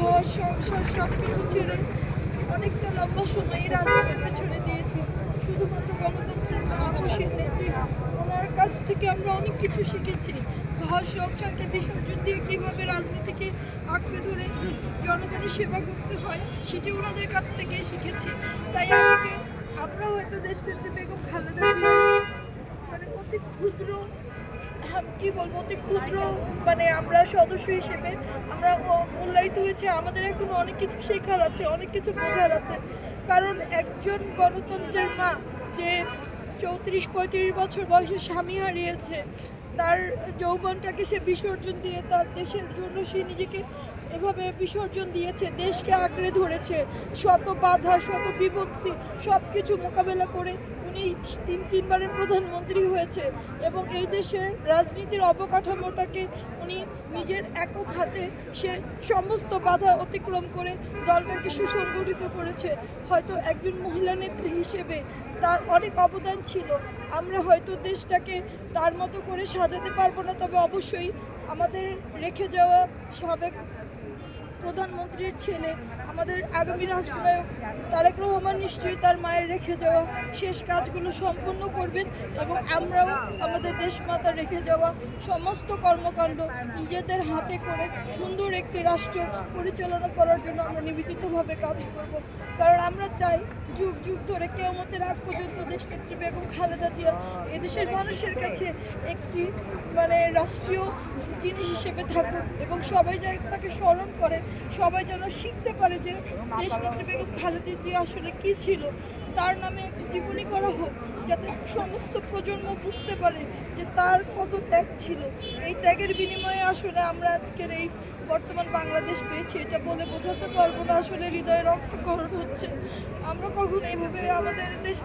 ঘর সংসার সব কিছু ছেড়ে অনেকটা লম্বা সময় এই রাজনীতির পেছনে দিয়েছি শুধুমাত্র গণতন্ত্রের সাহসী নেত্রী। ওনার কাছ থেকে আমরা অনেক কিছু শিখেছি। ঘর সংসারকে বিসর্জন দিয়ে কীভাবে রাজনীতিকে আঁকড়ে ধরে জনগণের সেবা করতে হয় সেটি ওনাদের কাছ থেকে শিখেছি। তাই আজকে আমরা হয়তো দেশনেত্রী বেগম খালেদা জিয়া মানে অতি ক্ষুদ্র কি বলবো অতি ক্ষুদ্র মানে আমরা সদস্য হিসেবে আমরা মূল্যায়িত হয়েছে। আমাদের এখনো অনেক কিছু শেখার আছে, অনেক কিছু বোঝার আছে। কারণ একজন গণতন্ত্রের মা যে 34-35 বছর বয়সে স্বামী হারিয়েছে, তার যৌবনটাকে সে বিসর্জন দিয়ে তার দেশের জন্য সে নিজেকে এভাবে বিসর্জন দিয়েছে, দেশকে আঁকড়ে ধরেছে, শত বাধা শত বিপত্তি সব কিছু মোকাবেলা করে উনি তিনবারের প্রধানমন্ত্রী হয়েছে এবং এই দেশের রাজনীতির অবকাঠামোটাকে উনি নিজের একক হাতে সে সমস্ত বাধা অতিক্রম করে দলটাকে সুসংগঠিত করেছে। হয়তো একজন মহিলা নেত্রী হিসেবে তার অনেক অবদান ছিল। আমরা হয়তো দেশটাকে তার মতো করে সাজাতে পারবো না, তবে অবশ্যই আমাদের রেখে যাওয়া সাবেক প্রধানমন্ত্রীর ছেলে আমাদের আগামী রাষ্ট্রনায়ক তারেক রহমান নিশ্চয়ই তার মায়ের রেখে যাওয়া শেষ কাজগুলো সম্পন্ন করবেন এবং আমরাও আমাদের দেশমাতা রেখে যাওয়া সমস্ত কর্মকাণ্ড নিজেদের হাতে করে সুন্দর একটি রাষ্ট্র পরিচালনা করার জন্য আমরা নিবেদিতভাবে কাজ করব। কারণ আমরা চাই যুগ যুগ ধরে কিয়ামতের আগ পর্যন্ত দেশনেত্রী বেগম খালেদা জিয়া এদেশের মানুষের কাছে একটি মানে রাষ্ট্রীয় জিনিস হিসেবে থাকুক এবং সবাই যেন তাকে স্মরণ করে, সবাই যেন শিখতে পারে যে দেশনেত্রী বেগম খালেদা জিয়া আসলে কী ছিল। তার নামে একটি জীবনী করা হোক যাতে সমস্ত প্রজন্ম বুঝতে পারে যে তার কত ত্যাগ ছিল। এই ত্যাগের বিনিময়ে আসলে আমরা আজকের এই বর্তমান বাংলাদেশ পেয়েছি, এটা বলে বোঝাতে পারবো না। আসলে হৃদয়ে রক্তক্ষরণ হচ্ছে। আমরা কখনো এইভাবে আমাদের দেশ